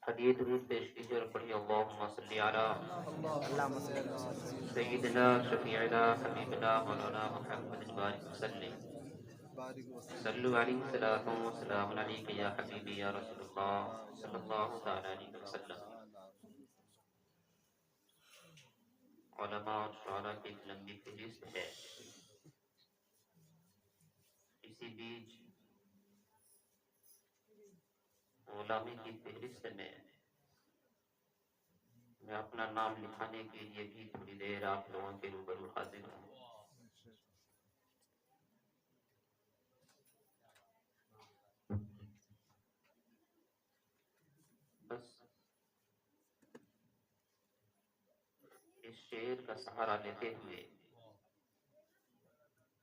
حدیث درود پیش کیجیے اور پڑھیے اللہم صلی علی سیدنا شفیعنا حبیبنا مولانا محمد بارک وسلم صلو علیہ صلاۃ و سلام علیک یا حبیبی یا رسول اللہ صلی اللہ تعالی علیہ وسلم۔ علماء اور شعراء کی ایک لمبی فہرست ہے، اسی بیچ غلامی کی فہرست میں اپنا نام لکھانے کے لیے بھی تھوڑی دیر آپ لوگوں کے روبرو حاضر ہوں۔ بس اس شعر کا سہارا لیتے ہوئے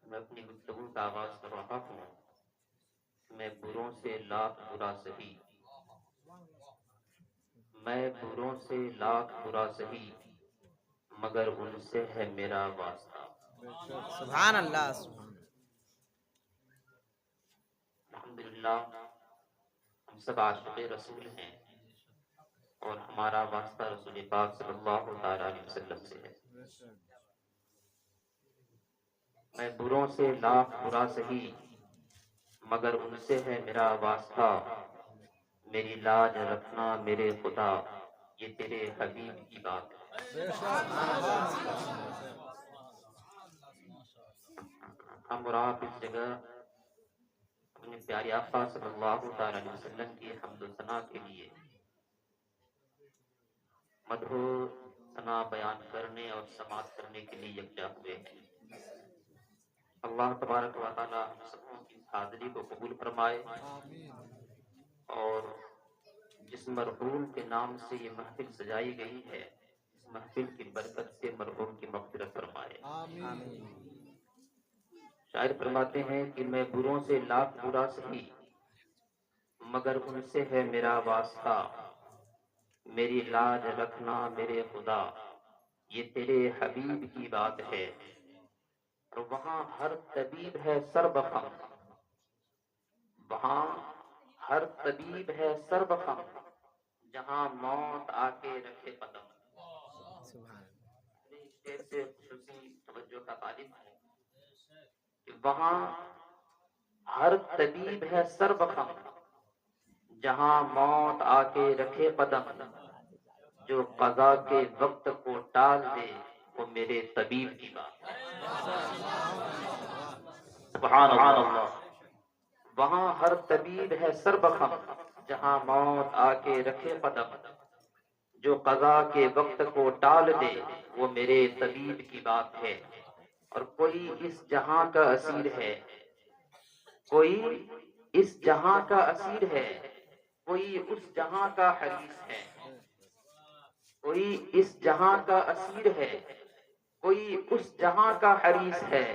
میں اپنی گفتگو کا آغاز کر رہا ہوں۔ میں بروں سے لاکھ برا سہی، میں بروں سے لاکھ برا سہی، مگر ان سے ہے میرا واسطہ۔ سبحان اللہ۔ الحمدللہ ہم سب عاشق رسول ہیں اور ہمارا واسطہ رسول پاک صلی اللہ علیہ وسلم سے ہے۔ میں بروں سے لاکھ برا سہی، مگر ان سے ہے میرا واسطہ، میری لاج رکھنا میرے خدا، یہ تیرے حبیب کی بات ہے۔ ہم اور آپ اس جگہ اپنے پیارے آقا صلی اللہ علیہ وسلم کی حمد و ثنا کے لیے مدح و ثنا بیان کرنے اور سماعت کرنے کے لیے یکجا ہوئے ہیں۔ اللہ تبارک و تعالی ہم سبوں کی حاضری کو قبول فرمائے اور جس مرحوم کے نام سے یہ محفل سجائی گئی ہے، اس محفل کی برکت سے مرحوم کی مغفرت فرمائے۔ شاعر فرماتے ہیں کہ میں بروں سے لاکھ برا سہی، مگر ان سے ہے میرا واسطہ، میری لاج رکھنا میرے خدا، یہ تیرے حبیب کی بات ہے۔ اور وہاں ہر طبیب ہے سر بخم، وہاں ہر طبیب ہے سر بخم، جہاں موت آ کے رکھے قدم۔ اس شعر سے خصوصی توجہ کا طالب ہے کہ وہاں ہر طبیب ہے سر بخم، جہاں موت آ کے رکھے قدم، جو قضا کے وقت کو ٹال دے وہ میرے طبیب کی بات ہے۔ سبحان اللہ۔ وہاں ہر طبیب ہے سر بخم، جہاں موت آ کے رکھے قدم، جو قضا کے وقت کو ٹال دے وہ میرے طبیب کی بات ہے۔ اور کوئی اس جہاں کا اسیر ہے، کوئی اس جہاں کا اسیر ہے، کوئی اس جہاں کا حریص ہے، کوئی اس جہاں کا اسیر ہے، کوئی اس جہاں کا حریص ہے،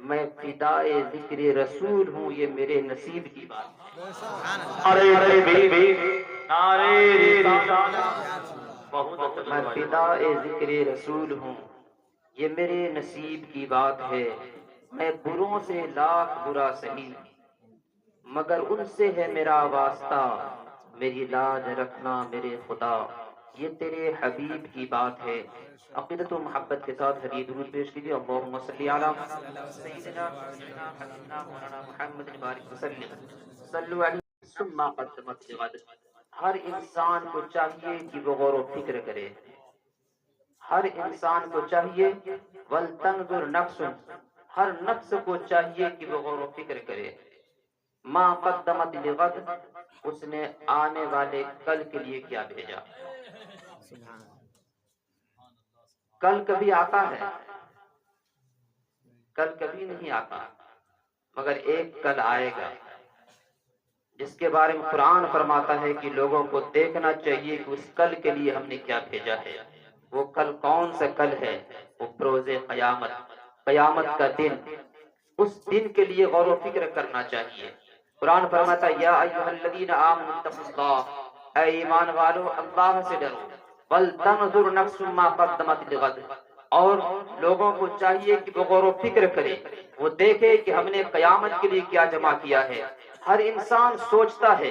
میں فدائے ذکر رسول ہوں، یہ میرے نصیب کی بات ہے۔ میں فدائے ذکر رسول ہوں، یہ میرے نصیب کی بات ہے۔ میں بروں سے لاکھ برا سہی، مگر ان سے ہے میرا واسطہ، میری لاج رکھنا میرے خدا، یہ تیرے حبیب کی بات ہے۔ عقیدت و محبت کے ساتھ حدیث درود پیش کیجیے اللہم صلی علی سیدنا حبیبنا مولانا محمد بارک وسلم صلو علیہ ثم قدمت لغد۔ ہر انسان کو چاہیے کہ وہ غور و فکر کرے، ہر انسان کو چاہیے وَلْتَنْظُرْ نَفْسٌ، ہر نفس کو چاہیے کہ وہ غور و فکر کرے، ما قدمت لغد، اس نے آنے والے کل کے لیے کیا بھیجا۔ کل کبھی آتا ہے، کل کبھی نہیں آتا، مگر ایک کل آئے گا جس کے بارے میں قرآن فرماتا ہے کہ لوگوں کو دیکھنا چاہیے کہ اس کل کے لیے ہم نے کیا بھیجا ہے۔ وہ کل کون سا کل ہے؟ وہ بروز قیامت، قیامت کا دن۔ اس دن کے لیے غور و فکر کرنا چاہیے۔ قرآن فرماتا ہے یا ایھا الذین آمنوا اتقوا اللہ، اے ایمان والو اللہ سے ڈرو، وَلْتَنْظُرْ نَفْسٌ مَا قَدَّمَتْ لِغَدٍ، اور لوگوں کو چاہیے کہ وہ غور و فکر کرے، وہ دیکھے کہ ہم نے قیامت کے لیے کیا جمع کیا ہے۔ ہر انسان سوچتا ہے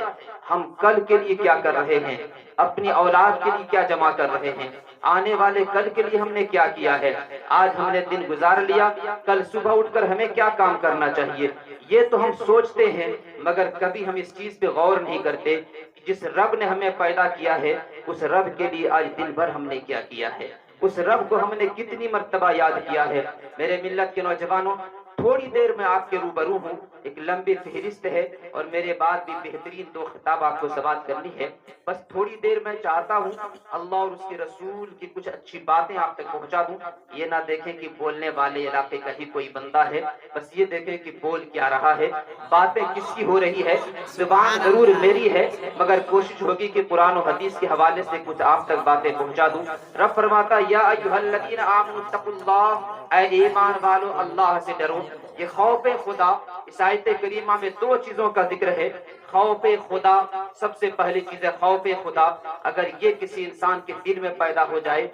ہم کل کے لیے کیا کر رہے ہیں، اپنی اولاد کے لیے کیا جمع کر رہے ہیں، آنے والے کل کے لیے ہم نے کیا کیا ہے، آج ہم نے دن گزار لیا، کل صبح اٹھ کر ہمیں کیا کام کرنا چاہیے، یہ تو ہم سوچتے ہیں، مگر کبھی ہم اس چیز پہ غور نہیں کرتے کہ جس رب نے ہمیں پیدا کیا ہے اس رب کے لیے آج دن بھر ہم نے کیا کیا ہے، اس رب کو ہم نے کتنی مرتبہ یاد کیا ہے۔ میرے ملت کے نوجوانوں، تھوڑی دیر میں آپ کے روبرو ہوں، ایک لمبی فہرست ہے اور میرے بعد بھی بہترین دو خطاب آپ کو سماعت کرنی ہے، بس تھوڑی دیر میں چاہتا ہوں اللہ اور اس کے رسول کی کچھ اچھی باتیں آپ تک پہنچا دوں۔ یہ نہ دیکھیں کہ بولنے والے علاقے کا ہی کوئی بندہ ہے، بس یہ دیکھیں کہ بول کیا رہا ہے، باتیں کس کی ہو رہی ہے۔ زبان ضرور میری ہے مگر کوشش ہوگی کہ قرآن و حدیث کے حوالے سے کچھ آپ تک باتیں پہنچا دوں۔ رب فرماتا یا ایھا الذین آمنوا اتقوا اللہ، اے ایمان والو اللہ سے ڈرو۔ یہ خوف خدا، اس آیت کریمہ میں دو چیزوں کا ذکر ہے۔ خوف خدا، سب سے پہلی چیز ہے خوف خدا۔ اگر یہ کسی انسان کے دل میں پیدا ہو جائے،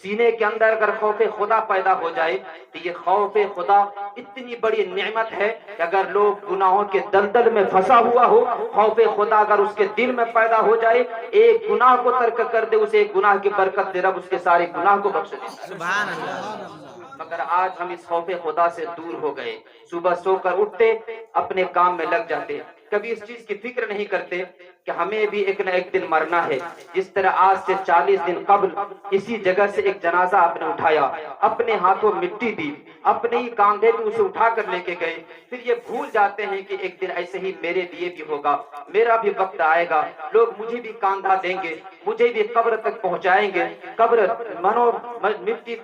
سینے کے اندر اگر خوف خدا پیدا ہو جائے تو یہ خوف خدا اتنی بڑی نعمت ہے کہ اگر لوگ گناہوں کے دلدل میں پھنسا ہوا ہو، خوف خدا اگر اس کے دل میں پیدا ہو جائے، ایک گناہ کو ترک کر دے، اسے ایک گناہ کی برکت سے رب اس کے سارے گناہ کو بخش دے۔ سبحان اللہ۔ مگر آج ہم اس خوف خدا سے دور ہو گئے، صبح سو کر اٹھتے اپنے کام میں لگ جاتے، کبھی اس چیز کی فکر نہیں کرتے کہ ہمیں بھی ایک نہ ایک دن مرنا ہے۔ جس طرح آج سے 40 دن قبل اسی جگہ سے ایک جنازہ آپ نے اٹھایا، اپنے ہاتھوں مٹی دی، اپنے ہی کاندھے پہ اسے اٹھا کر لے کے گئے، پھر یہ بھول جاتے ہیں کہ ایک دن ایسے ہی میرے لیے بھی ہوگا، میرا بھی وقت آئے گا، لوگ مجھے بھی کاندھا دیں گے، مجھے بھی قبر تک پہنچائیں گے، قبر مٹی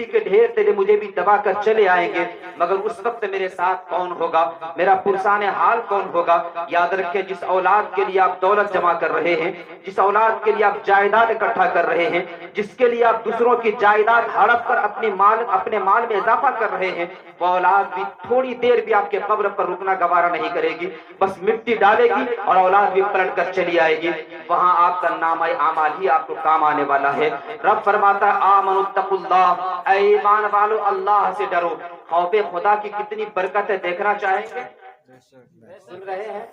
کے ڈھیر تیرے مجھے بھی دبا کر چلے آئیں گے، مگر اس وقت میرے ساتھ کون ہوگا، میرا پرسان حال کون ہوگا۔ یاد رکھیں جس اولاد کے لیے آپ دولت جمع کر رہے ہیں، جس اولاد کے لیے آپ جائیداد اکٹھا کر رہے ہیں، جس کے لیے آپ دوسروں کی جائیداد ہڑپ کر اپنے مال میں اضافہ کر رہے ہیں، وہ اولاد بھی تھوڑی دیر بھی آپ کے قبر پر رکنا گوارا نہیں کرے گی، بس مٹی ڈالے گی اور اولاد بھی پلٹ کر چلی آئے گی، وہاں آپ کا نامہ اعمال ہی آپ کو کام آنے والا ہے۔ رب فرماتا ہے آمنوا اتقوا اللہ، اے ایمان والو اللہ سے ڈرو۔ خوف خدا کی کتنی برکت ہے، دیکھنا چاہیں گے؟ سن رہے ہیں؟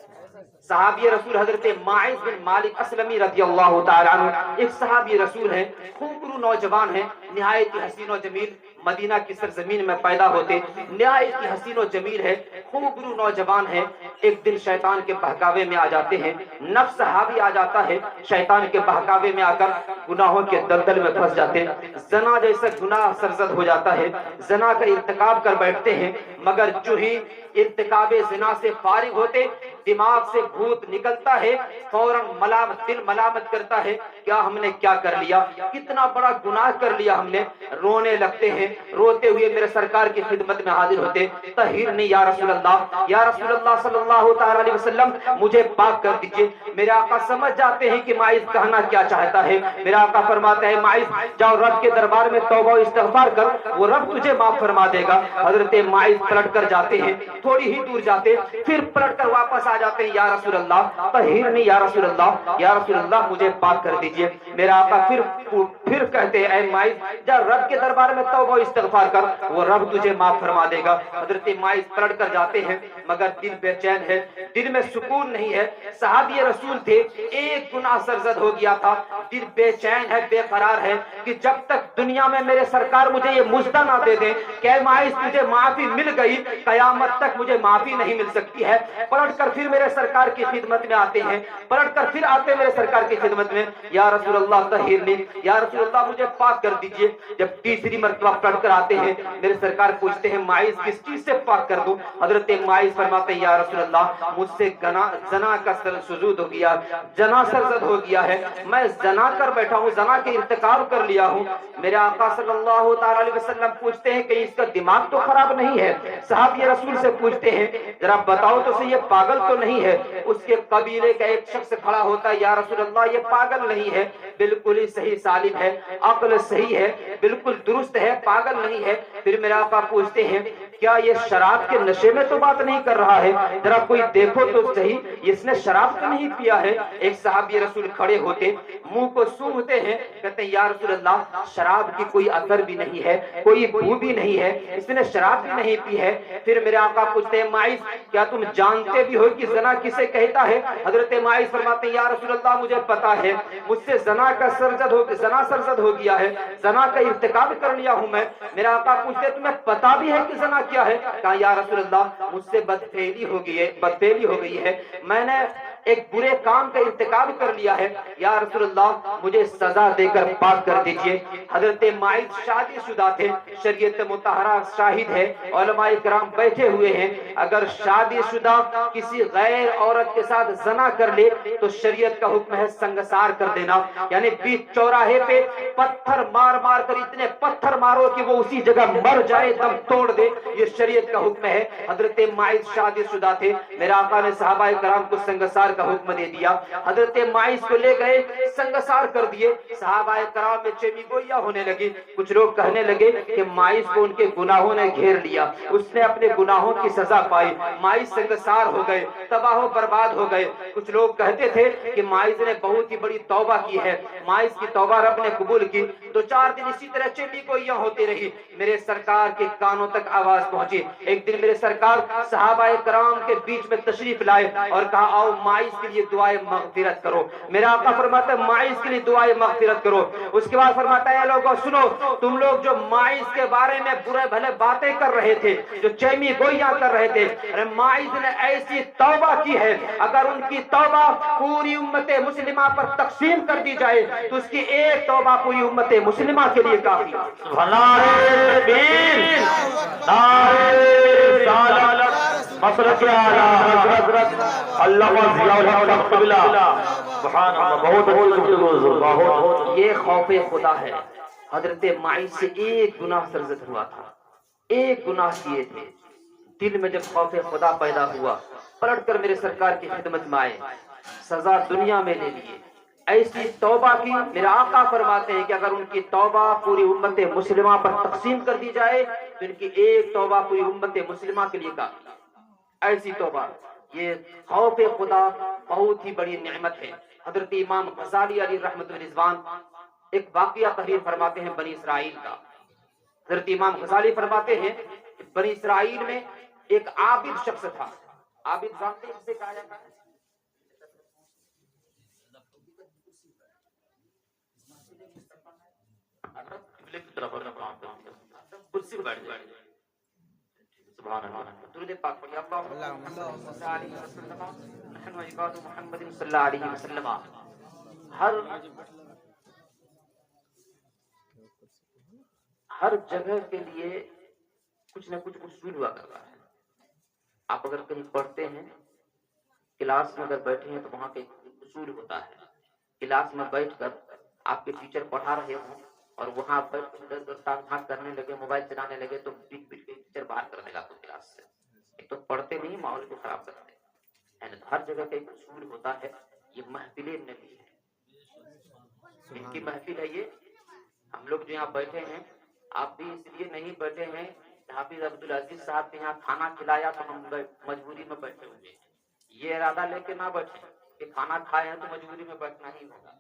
صحابی رسول حضرت ماعز بن مالک اسلمی رضی اللہ تعالیٰ عنہ ایک صحابی رسول ہیں، خوبرو نوجوان ہیں، نہایت حسین و جمیل، مدینہ کی سرزمین میں پیدا ہوتے، نہایت حسین و جمیل ہے، خوبرو نوجوان ہیں۔ ایک دن شیطان کے بہکاوے میں آ جاتے ہیں، نفس حاوی آ جاتا ہے، شیطان کے بہکاوے میں آ کر گناہوں کے دلدل میں پھنس جاتے ہیں، زنا جیسا گناہ سرزد ہو جاتا ہے، زنا کا ارتکاب کر بیٹھتے ہیں، مگر جو ہی ارتکاب زنا سے فارغ ہوتے دماغ سے بھوت نکلتا ہے، فوراً دل ملامت کرتا ہے، کیا ہم نے کیا کر لیا، کتنا بڑا گناہ کر لیا ہم نے، رونے لگتے ہیں، روتے ہوئے میرے سرکار کی خدمت میں حاضر ہوتے، طہرنی یا رسول اللہ، یا رسول اللہ صلی اللہ تعالی علیہ وسلم مجھے پاک کر دیجئے۔ میرے آقا سمجھ جاتے ہیں کہ ماعز کہنا کیا چاہتا ہے، میرا آقا فرماتا ہے ماعز جاؤ رب کے دربار میں توبہ و استغفار کر، وہ رب تجھے معاف فرما دے گا۔ حضرت ماعز پلٹ کر جاتے ہیں، تھوڑی ہی دور جاتے، پھر پلٹ کر واپس آ جاتے ہیں، یا رسول اللہ طہرنی یا رسول اللہ، یا رسول اللہ مجھے پاک کر دیجئے۔ میرا آقا پھر کہتے ہیں اے ماعز جا رب کے دربار میں توبہ و استغفار کر، وہ رب تجھے معاف فرما دے گا۔ حضرت ماعز پلٹ کر جاتے ہیں، مگر دل بے چین ہے، دل میں سکون نہیں ہے، صحابی رسول تھے، ایک گناہ سرزد ہو گیا تھا، دل بے چین ہے، بے قرار ہے کہ جب تک دنیا میں میرے سرکار مجھے یہ مژدہ نہ دے دیں کہ اے ماعز تجھے معافی مل گئی، قیامت تک مجھے معافی نہیں مل سکتی ہے۔ پلٹ کر پھر میرے سرکار کی خدمت میں آتے ہیں، پلٹ کر پھر آتے میرے سرکار کی خدمت میں، یا رسول اللہ طہرنی، یا رسول اللہ مجھے پاک کر دیجئے۔ جب تیسری مرتبہ پلٹ کر آتے ہیں، میرے سرکار پوچھتے ہیں ماعز کس چیز سے پاک کر دوں؟ حضرت ماعز فرماتے ہیں یا رسول اللہ مجھ سے زنا کا سجود ہو گیا، زنا سرزد ہو گیا ہے، میں زنا کر بیٹھا ہوں، زنا کے ارتکاب کر لیا ہوں۔ میرے آقا صلی اللہ تعالی علیہ وسلم پوچھتے ہیں کہ اس کا دماغ تو خراب نہیں ہے؟ صحابی رسول سے پوچھتے ہیں ذرا بتاؤ تو صحیح یہ پاگل تو نہیں ہے؟ اس کے قبیلے کا ایک شخص کھڑا ہوتا ہے، یا رسول اللہ یہ پاگل نہیں ہے، بالکل ہی صحیح سالم ہے، عقل صحیح ہے، بالکل درست ہے، پاگل نہیں ہے۔ پھر میرے آقا پوچھتے ہیں کیا یہ شراب کے نشے میں تو بات نہیں کر رہا ہے؟ ذرا کوئی دیکھو تو صحیح، اس نے شراب تو نہیں پیا ہے؟ ایک صحابی رسول کھڑے ہوتے، منہ کو سونگھتے ہیں، کہتے ہیں یا رسول اللہ شراب کی کوئی اثر بھی نہیں ہے، کوئی بو بھی نہیں ہے، اس نے شراب بھی نہیں پی ہے۔ پھر میرے آقا پوچھتے ہیں ماعز کیا تم جانتے بھی ہو کہ زنا کسے کہتا ہے؟ حضرت ماعز فرماتے ہیں یا رسول اللہ مجھے پتا ہے، مجھ سے زنا سرزد ہو گیا ہے، زنا کا ارتکاب کر لیا ہوں میں۔ میرا آقا پوچھتے تمہیں پتا بھی ہے کہ زنا کیا ہے؟ کہا یا رسول اللہ مجھ سے بدفعلی ہو گئی ہے، میں نے ایک برے کام کا ارتکاب کر لیا ہے، یا رسول اللہ مجھے سزا دے کر پاک کر دیجئے۔ حضرت ماعز شادی شدہ تھے، شریعت مطہرہ شاہد ہے، علماء کرام بیٹھے ہوئے ہیں، اگر شادی شدہ کسی غیر عورت کے ساتھ زنا کر لے تو شریعت کا حکم ہے سنگسار کر دینا، یعنی بیچ چوراہے پہ پتھر مار مار کر اتنے پتھر مارو کہ وہ اسی جگہ مر جائے، دم توڑ دے، یہ شریعت کا حکم ہے۔ حضرت ماعز شادی شدہ تھے، میرے آقا نے صحابہ کرام کو سنگسار کا حکم دے دیا، حضرت ماعز کو لے گئے سنگسار کر دیے۔ صحابہ کرام میں چیمی گوئیاں ہونے لگی، کچھ لوگ کہنے لگے کہ ماعز کو ان کے گناہوں نے گھیر لیا، اس نے اپنے گناہوں کی سزا پائی، ماعز سنگسار ہو گئے، تباہ و برباد ہو گئے۔ کچھ لوگ کہتے تھے کہ ماعز نے بہت ہی بڑی توبہ کی ہے، ماعز کی توبہ رب نے قبول کی۔ 2-4 دن اسی طرح چیمی گوئیاں ہوتی رہی، میرے سرکار کے کانوں تک آواز پہنچی۔ ایک دن میرے سرکار صحابہ کرام کے بیچ میں تشریف لائے اور کہا آؤ ماعز کے لیے دعائے مغفرت کرو۔ میرا آقا فرماتا ہے ماعز کے لیے دعائے مغفرت کرو۔ اس کے بعد فرماتا ہے اے لوگوں سنو، تم لوگ جو ماعز کے بارے میں برے بھلے باتیں کر رہے تھے، جو چیمی گوئیاں کر رہے تھے، ارے ماعز نے ایسی توبہ کی ہے، اگر ان کی توبہ پوری امت مسلمہ پر تقسیم کر دی جائے تو اس کی ایک توبہ پوری امت مسلمہ کے لیے کافی ہے۔ سبحان اللہ بیر نعرہ رسالت مسلک اعلی حضرت علامہ ضیاء الحق رحمۃ اللہ۔ سبحان اللہ، بہت گفتگو، بہت یہ خوف خدا ہے۔ حضرت ماعز سے ایک گناہ سرزد ہوا تھا، ایک گناہ کیے تھے، دل میں جب خوف خدا پیدا ہوا پلٹ کر میرے سرکار کی خدمت میں آئے، سزا دنیا میں لے لیے، ایسی توبہ کی۔ میرا آقا فرماتے ہیں کہ اگر ان کی توبہ پوری امت مسلمہ پر تقسیم کر دی جائے تو ان کی ایک توبہ پوری امت مسلمہ کے لیے کافی، ایسی توبہ۔ یہ خوف خدا بہت ہی بڑی نعمت ہے۔ حضرت امام غزالی علیہ رحمۃ رضوان ایک واقعہ تحریر فرماتے ہیں بنی اسرائیل کا۔ حضرت امام غزالی فرماتے ہیں کہ بنی اسرائیل میں ایک عابد شخص تھا۔ عابد جانتے ہیں کسے کہا جاتا ہے؟ کرسی پہ بیٹھ جائے۔ سبحان اللہ، درود پاک پڑھیے، اللہم صلی علی وسلم نحن عباد محمد صلی اللہ علیہ وسلم۔ ہر جگہ کے لیے کچھ نہ کچھ اصول ہوا کرتا ہے۔ آپ اگر کہیں پڑھتے ہیں، کلاس میں اگر بیٹھے ہیں تو وہاں پہ اصول ہوتا ہے۔ کلاس میں بیٹھ کر آپ کے ٹیچر پڑھا رہے ہوں اور وہاں پر کرنے لگے، موبائل چلانے لگے تو پیٹ پیٹ کے ٹیچر باہر کرنے لگا تو کلاس سے، ایک تو پڑھتے نہیں، ماحول کو خراب کرتے ہیں۔ ہر جگہ کا ایک اصول ہوتا ہے۔ یہ محفل نبی ہے، ان کی محفل ہے یہ۔ ہم لوگ جو یہاں بیٹھے ہیں، آپ بھی اس لیے نہیں بیٹھے ہیں حافظ عبدالعزیز صاحب کے یہاں کھانا کھلایا تو ہم مجبوری میں بیٹھے ہوئے ہیں۔ یہ ارادہ لے کے نہ بیٹھے کہ کھانا کھائے ہیں تو مجبوری میں بیٹھنا ہی ہوگا۔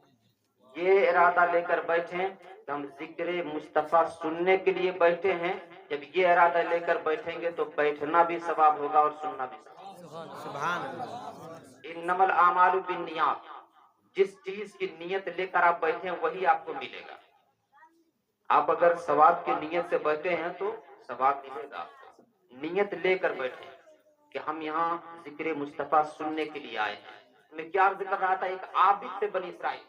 یہ ارادہ لے کر بیٹھے کہ ہم ذکر مصطفیٰ سننے کے لیے بیٹھے ہیں۔ جب یہ ارادہ لے کر بیٹھیں گے تو بیٹھنا بھی ثواب ہوگا اور سننا بھی ثواب۔ سبحان اللہ۔ انما الاعمال بالنیات، جس چیز کی نیت لے کر آپ بیٹھے ہیں وہی آپ کو ملے گا۔ آپ اگر ثواب کی نیت سے بیٹھے ہیں تو ثواب ملے گا۔ نیت لے کر بیٹھے کہ ہم یہاں ذکر مصطفیٰ سننے کے لیے آئے ہیں۔ میں کیا عرض کر رہا تھا، ایک عابد سے بنی اسرائیل۔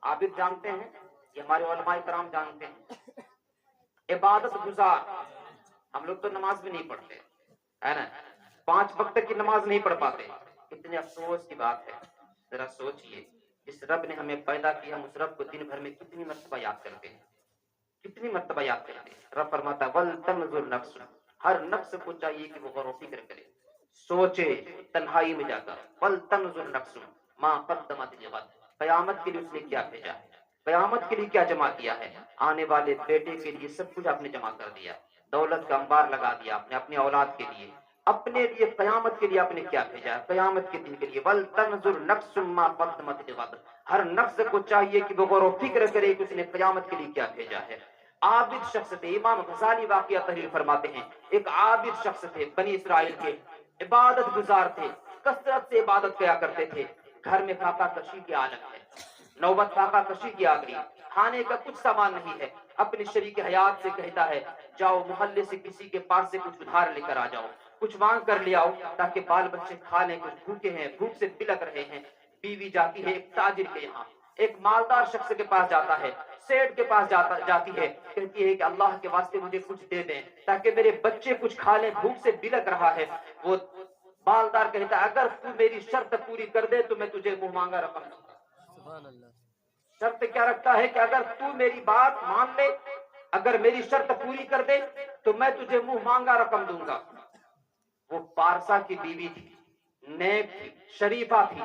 عابد جانتے ہیں، یہ ہمارے علماء کرام جانتے ہیں، عبادت گزار۔ ہم لوگ تو نماز بھی نہیں پڑھتے ہے نا، 5 وقت کی نماز نہیں پڑھ پاتے، کتنے افسوس کی بات ہے۔ ذرا سوچئے، جس رب نے ہمیں پیدا کیا ہم اس رب کو دن بھر میں کتنی مرتبہ یاد کرتے ہیں، کتنی مرتبہ یاد کرتے ہیں۔ رب فرماتا ہے وَلْتَنْظُرْ نَفْسٌ، ہر نفس کو چاہیے کہ وہ غور و فکر کرے، سوچے تنہائی میں جا کر۔ وَلْتَنْظُرْ نَفْسٌ مَا قَدَّمَتْ لِغَدٍ، قیامت کے لیے اس نے کیا بھیجا ہے، قیامت کے لیے کیا جمع کیا ہے، آنے والے بیٹے کے لیے سب کچھ آپ نے جمع کر دیا۔ دولت کا انبار لگا دیا آپ نے اپنی اولاد کے لیے، اپنے لیے قیامت کے لیے آپ نے کیا بھیجا ہے؟ قیامت کے دن کے لیے وَلْتَنْظُرْ نَفْسٌ مَّا قَدَّمَتْ لِغَدٍ، ہر نفس کو چاہیے کہ وہ غور و فکر کرے کہ اس نے قیامت کے لیے کیا بھیجا ہے۔ عابد شخص تھے، امام غزالی واقعہ تحریر فرماتے ہیں، ایک عابد شخص تھے بنی اسرائیل کے، عبادت گزار تھے، کثرت سے عبادت کیا کرتے تھے۔ گھر میں فاقہ کشی کی عادت ہے، نوبت فاقہ کشی کی آ گئی، کھانے کا کچھ سامان نہیں ہے، اپنی شریک حیات سے کہتا ہے جاؤ محلے سے کسی کے پاس سے کچھ ادھار لے کر آ جاؤ، کچھ مانگ کر لے آؤ تاکہ بال بچے کھا لیں، کچھ بھوکے ہیں، بھوک سے بلک رہے ہیں۔ بیوی جاتی ہے ایک تاجر کے یہاں، ایک مالدار شخص کے پاس جاتا ہے، سیٹ کے پاس جاتی ہے، کہتی ہے کہ اللہ کے واسطے مجھے کچھ دے دیں تاکہ میرے بچے کچھ کھا لیں، بھوک سے بلک رہا ہے۔ وہ مالدار کہتا ہے اگر تو میری شرط پوری کر دے تو میں تجھے منہ مانگا رقم دوں گا۔ سبحان اللہ۔ شرط کیا رکھتا ہے کہ اگر تو میری بات مان لے، اگر میری شرط پوری کر دے تو میں تجھے منہ مانگا رقم دوں گا۔ وہ پارسا کی بیوی تھی، نیک تھی، شریفہ تھی،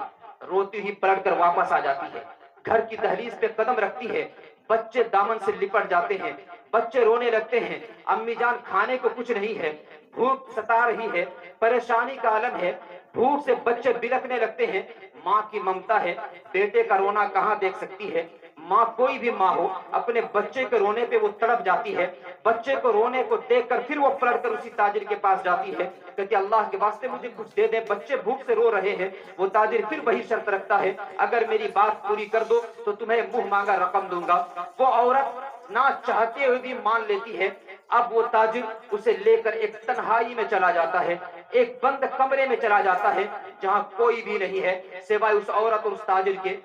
روتی ہوئی پلٹ کر واپس آ جاتی ہے، گھر کی دہلیز پہ قدم رکھتی ہے، بچے دامن سے لپٹ جاتے ہیں، بچے رونے لگتے ہیں، امی جان کھانے کو کچھ نہیں ہے، بھوک ستا رہی ہے، پریشانی کا عالم ہے، بھوک سے بچے بلکنے لگتے ہیں۔ ماں کی ممتا ہے، بیٹے کا رونا کہاں دیکھ سکتی ہے؟ ماں کوئی بھی ماں ہو اپنے بچے کے رونے پہ وہ تڑپ جاتی ہے، بچے کو رونے کو دیکھ کر پھر وہ پلٹ کر اسی تاجر کے پاس جاتی ہے، کہتی اللہ کے واسطے مجھے کچھ دے دے، بچے بھوک سے رو رہے ہیں۔ وہ تاجر پھر وہی شرط رکھتا ہے اگر میری بات پوری کر دو تو تمہیں منہ مانگا رقم دوں گا۔ وہ عورت نہ چاہتے ہوئے بھی مان لیتی ہے۔ اب وہ تاجر اسے لے کر ایک تنہائی میں چلا جاتا ہے، ایک بند کمرے میں چلا جاتا ہے جہاں کوئی بھی نہیں ہے سوائے اس عورت اور اس تاجر کے،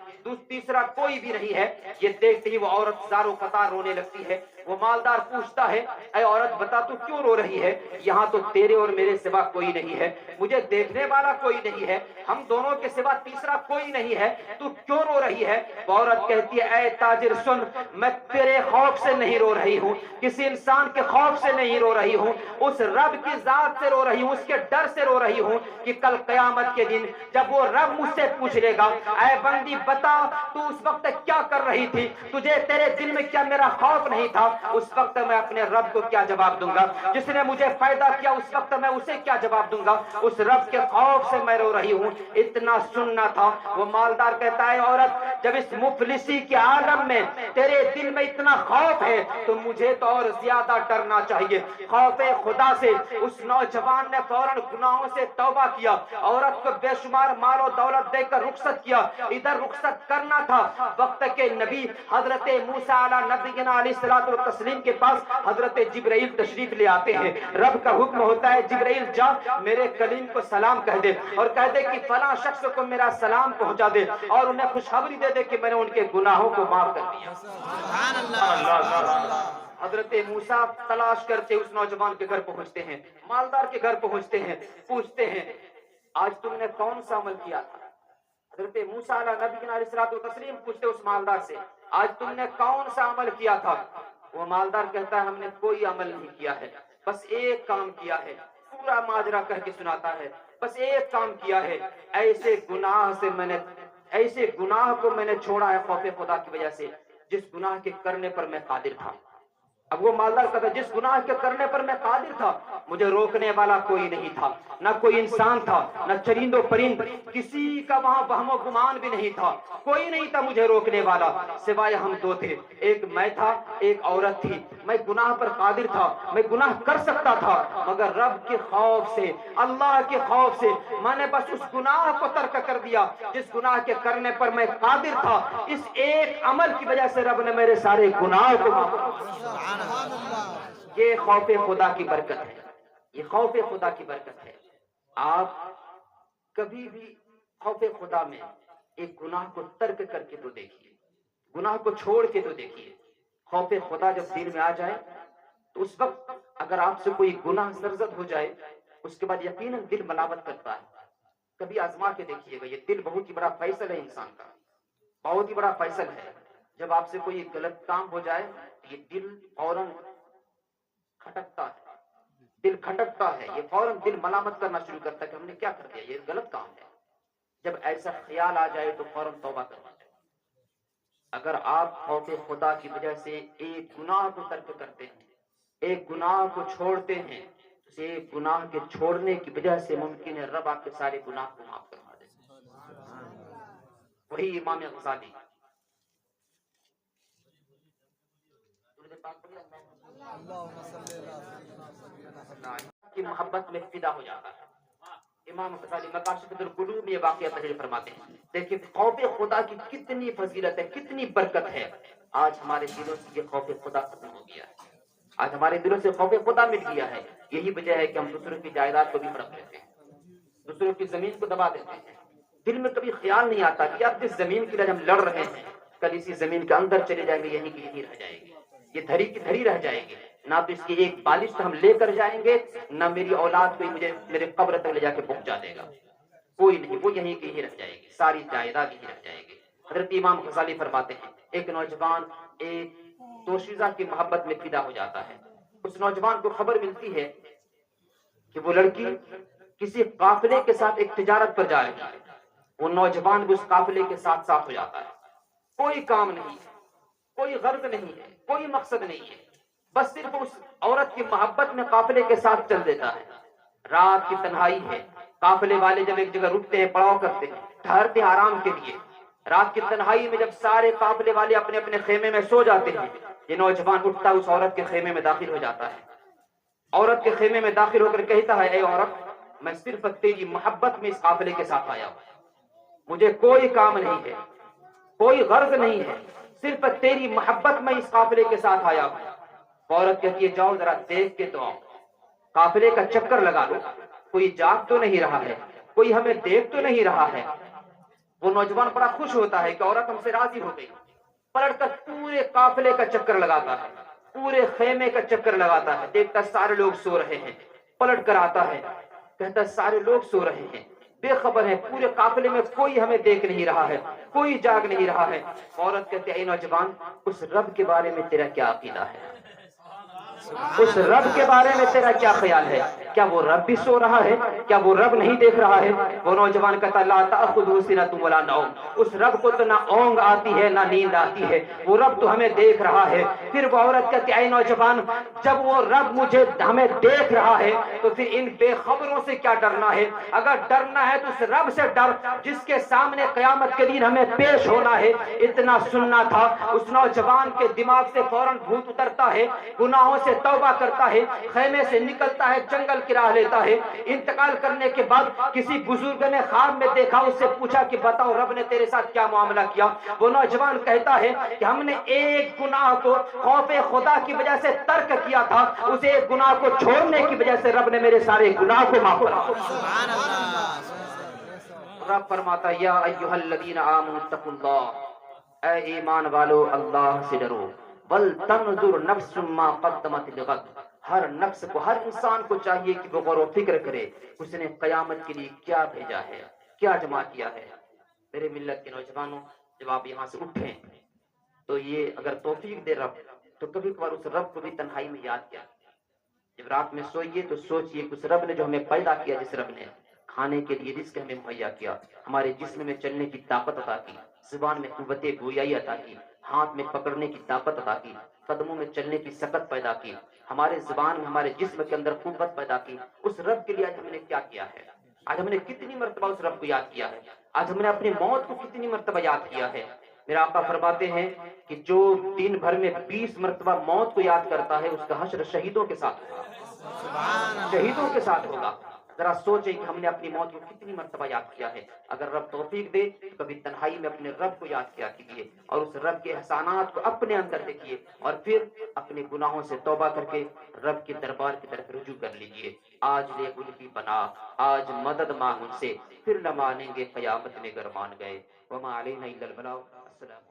تیسرا کوئی بھی نہیں ہے۔ یہ دیکھتے ہی وہ عورت زاروں قطار رونے لگتی ہے۔ وہ مالدار پوچھتا ہے اے عورت بتا تو کیوں رو رہی ہے؟ یہاں تو تیرے اور میرے سوا کوئی نہیں ہے، مجھے دیکھنے والا کوئی نہیں ہے، ہم دونوں کے سوا تیسرا کوئی نہیں ہے، تو کیوں رو رہی ہے؟ وہ عورت کہتی ہے اے تاجر سن، میں تیرے خوف سے نہیں رو رہی ہوں، کسی انسان کے خوف سے نہیں رو رہی ہوں، اس رب کی ذات سے رو رہی ہوں، اس کے ڈر سے رو رہی ہوں کہ کل قیامت کے دن جب وہ رب مجھ سے پوچھ لے گا اے بندی بتا تو اس وقت کیا کر رہی تھی، تجھے تیرے دل میں کیا میرا خوف نہیں تھا؟ اس وقت میں اپنے رب کو کیا جواب دوں گا؟ جس نے مجھے پیدا کیا اس وقت میں اسے کیا جواب دوں گا؟ اس رب کے خوف سے میں رو رہی ہوں۔ اتنا سننا تھا۔ وہ مالدار کہتا ہے عورت جب اس مفلسی کے عالم میں تیرے دل میں اتنا خوف ہے تو مجھے تو اور زیادہ ڈرنا چاہیے۔ خوف خدا سے اس نوجوان نے فوراً گناہوں سے توبہ کیا، عورت کو بے شمار مال و دولت دے کر رخصت کیا۔ ادھر رخصت کرنا تھا، وقت کے نبی حضرت موسیٰ علیہ نبینا علیہ الصلوۃ والتسلیم کے پاس حضرت جبرائیل تشریف لے آتے ہیں۔ رب کا حکم ہوتا ہے جبرائیل جا میرے کلیم کو سلام کہہ دے اور کہہ دے کہ فلاں شخص کو میرا سلام پہنچا دے اور انہیں خوشخبری دے دے کہ میں نے ان کے گناہوں کو معاف کر دیا۔ سبحان اللہ۔ حضرت موسیٰ تلاش کرتے اس نوجوان کے گھر پہنچتے ہیں، مالدار کے گھر پہنچتے ہیں، پوچھتے ہیں آج تم نے کون سا عمل کیا تھا؟ حضرت موسیٰ علیہ نبینا علیہ الصلوۃ والتسلیم پوچھتے اس مالدار سے آج تم نے کون سا عمل کیا تھا؟ وہ مالدار کہتا ہے ہم نے کوئی عمل نہیں کیا ہے، بس ایک کام کیا ہے۔ پورا ماجرا کہہ کے سناتا ہے، بس ایک کام کیا ہے، ایسے گناہ کو میں نے چھوڑا ہے خوف خدا کی وجہ سے جس گناہ کے کرنے پر میں قادر تھا۔ اب وہ مالدار کہتا ہے جس گناہ کے کرنے پر میں قادر تھا مجھے روکنے والا کوئی نہیں تھا، نہ کوئی انسان تھا، نہ چرند و پرند، کسی کا وہاں وہم و گمان بھی نہیں تھا، کوئی نہیں تھا مجھے روکنے والا سوائے ہم دو تھے، ایک میں تھا ایک عورت تھی۔ میں گناہ پر قادر تھا، میں گناہ کر سکتا تھا، مگر رب کے خوف سے، اللہ کے خوف سے میں نے بس اس گناہ کو ترک کر دیا جس گناہ کے کرنے پر میں قادر تھا۔ اس ایک عمل کی وجہ سے رب نے میرے سارے گناہ کو معاف کر دیا۔ یہ خوف خدا کی برکت ہے، یہ خوف خدا کی برکت ہے۔ آپ کبھی بھی خوف خدا میں ایک گناہ کو ترک کر کے تو دیکھیے، گناہ کو چھوڑ کے تو دیکھیے۔ خوف خدا جب دل میں آ جائے تو اس وقت اگر آپ سے کوئی گناہ سرزد ہو جائے اس کے بعد یقیناً دل ملامت کرتا ہے۔ کبھی آزما کے دیکھیے گا، یہ دل بہت ہی بڑا فیصل ہے انسان کا، بہت ہی بڑا فیصل ہے۔ جب آپ سے کوئی غلط کام ہو جائے یہ دل فوراً کھٹکتا ہے، دل کھٹکتا ہے، یہ فوراً دل ملامت کرنا شروع کرتا ہے کہ ہم نے کیا کر دیا، یہ غلط کام ہے۔ جب ایسا خیال آ جائے تو فوراً توبہ کرنا چاہیے۔ اگر آپ خوف خدا کی وجہ سے ایک گناہ کو ترک کرتے ہیں ایک گناہ کو چھوڑتے ہیں تو ایک گناہ کے چھوڑنے کی وجہ سے ممکن ہے رب آپ کے سارے گناہ کو معاف فرما دے. وہی امام غزالی کی محبت میں فدا ہو جاتا ہے. امام غزالی مقاصد القلوب میں یہ واقعہ تحریر فرماتے ہیں. دیکھیں خوف خدا کی کتنی فضیلت ہے، کتنی برکت ہے. آج ہمارے دلوں سے یہ خوف خدا ختم ہو گیا ہے. آج ہمارے دلوں سے خوف خدا مٹ گیا ہے. یہی وجہ ہے کہ ہم دوسروں کی جائیداد کو بھی ہڑپ لیتے ہیں، دوسروں کی زمین کو دبا دیتے ہیں. دل میں کبھی خیال نہیں آتا کہ اب جس زمین کے لیے ہم لڑ رہے ہیں کل اسی زمین کے اندر چلے جائیں گے، یہیں کی یہیں رہ جائے گی، یہ دھری کی دھری رہ جائے گی. نہ تو اس کی ایک بالش ہم لے کر جائیں گے، نہ میری اولاد کوئی مجھے میرے قبر تک لے جا کے پہنچا دے گا. کوئی نہیں، وہ یہیں کی یہیں رہ جائے گی، ساری جائیداد یہیں رہ جائے گی. حضرت امام غزالی فرماتے ہیں ایک نوجوان ایک دوشیزہ کی محبت میں فدا ہو جاتا ہے. اس نوجوان کو خبر ملتی ہے کہ وہ لڑکی کسی قافلے کے ساتھ ایک تجارت پر جا رہی ہے. وہ نوجوان بھی اس قافلے کے ساتھ ساتھ ہو جاتا ہے. کوئی کام نہیں ہے، کوئی غرض نہیں ہے، کوئی مقصد نہیں ہے، بس صرف اس عورت کی محبت میں قافلے کے ساتھ چل دیتا ہے. رات کی تنہائی ہے، قافلے والے جب ایک جگہ رکتے ہیں، پڑاؤ کرتے ہیں، ٹھہرتے ہیں آرام کے لیے. رات کی تنہائی میں جب سارے قافلے والے اپنے اپنے خیمے میں سو جاتے ہیں، یہ نوجوان اٹھتا اس عورت کے خیمے میں داخل ہو جاتا ہے. عورت کے خیمے میں داخل ہو کر کہتا ہے اے عورت، میں صرف تیری محبت میں اس قافلے کے ساتھ آیا ہوں، مجھے کوئی کام نہیں ہے، کوئی غرض نہیں ہے، صرف تیری محبت میں اس قافلے کے ساتھ آیا ہوں. عورت کہتی ہے جاؤ ذرا دیکھ کے تو آؤ، قافلے کا چکر لگا لو، کوئی جاگ تو نہیں رہا ہے، کوئی ہمیں دیکھ تو نہیں رہا ہے. وہ نوجوان بڑا خوش ہوتا ہے کہ عورت ہم سے راضی ہو گئی. پلٹ کر پورے قافلے کا چکر لگاتا ہے، پورے خیمے کا چکر لگاتا ہے، دیکھتا سارے لوگ سو رہے ہیں. پلٹ کر آتا ہے، کہتا سارے لوگ سو رہے ہیں، بے خبر ہے، پورے قافلے میں کوئی ہمیں دیکھ نہیں رہا ہے، کوئی جاگ نہیں رہا ہے. عورت کہتے اے نوجوان، اس رب کے بارے میں تیرا کیا عقیدہ ہے؟ اس رب کے بارے میں تیرا کیا خیال ہے؟ کیا وہ رب بھی سو رہا ہے؟ کیا وہ رب نہیں دیکھ رہا ہے؟ وہ نوجوان کہتا لا تأخذہ سنۃ ولا نوم، اس رب کو تو نہ اونگ آتی ہے نہ نیند آتی ہے، وہ رب تو ہمیں دیکھ رہا ہے. پھر وہ عورت کہتی اے نوجوان، جب وہ رب مجھے ہمیں دیکھ رہا ہے تو پھر ان بے خبروں سے کیا ڈرنا ہے؟ اگر ڈرنا ہے تو اس رب سے ڈر جس کے سامنے قیامت کے دن ہمیں پیش ہونا ہے. اتنا سننا تھا. اس نوجوان کے دماغ سے فوراً بھوت اترتا ہے، گناہوں سے توبہ کرتا ہے، خیمے سے نکلتا ہے، جنگل کی راہ لیتا ہے. انتقال کرنے کے بعد کسی بزرگ نے خواب میں دیکھا، اس سے پوچھا کہ بتاؤ رب نے تیرے ساتھ کیا معاملہ کیا؟ وہ نوجوان کہتا ہے کہ ہم نے ایک گناہ کو خوف خدا کی وجہ سے ترک کیا تھا، اسے ایک گناہ کو چھوڑنے کی وجہ سے رب نے میرے سارے گناہ کو معاف کر دیا. رب فرماتا یا ایھا الذین آمنوا اتقوا اللہ، اے ایمان والو اللہ سے ڈرو. وَلْتَنْظُرْ نَفْسٌ مَّا قَدَّمَتْ لِغَدٍ، ہر نفس کو، ہر انسان کو چاہیے کہ وہ غور و فکر کرے اس نے قیامت کے لیے کیا بھیجا ہے، کیا جمع کیا ہے. میرے ملت کے نوجوانوں، جب آپ یہاں سے اٹھیں تو یہ اگر توفیق دے رب تو کبھی کبھار اس رب کو بھی تنہائی میں یاد کیا. جب رات میں سوئیے تو سوچئے کہ اس رب نے جو ہمیں پیدا کیا، جس رب نے کھانے کے لیے رزق ہمیں مہیا کیا، ہمارے جسم میں چلنے کی طاقت عطا کی، زبان میں قوت گویائی عطا کی، ہاتھ میں پکڑنے کی طاقت عطا کی، قدموں میں چلنے کی سکت پیدا کی، ہمارے زبان میں، ہمارے جسم کے اندر قوت پیدا کی. اس رب کے لیے آج ہم نے کیا کیا ہے؟ آج ہم نے کتنی مرتبہ اس رب کو یاد کیا ہے؟ آج ہم نے اپنی موت کو کتنی مرتبہ یاد کیا ہے؟ میرا آقا فرماتے ہیں کہ جو دن بھر میں 20 مرتبہ موت کو یاد کرتا ہے اس کا حشر شہیدوں کے ساتھ ہوگا، شہیدوں کے ساتھ ہوگا. ذرا سوچیں کہ ہم نے اپنی موت کو کتنی مرتبہ یاد کیا ہے. اگر رب توفیق دے تو کبھی تنہائی میں اپنے رب کو یاد کیا کیجیے اور اس رب کے احسانات کو اپنے اندر دیکھیے اور پھر اپنے گناہوں سے توبہ کر کے رب کے دربار کی طرف رجوع کر لیجیے. آج لے ان کی بنا، آج مدد مانگ ان سے، پھر نہ مانیں گے قیامت میں گر مان گئے. وما علینا الا البلاغ. السلام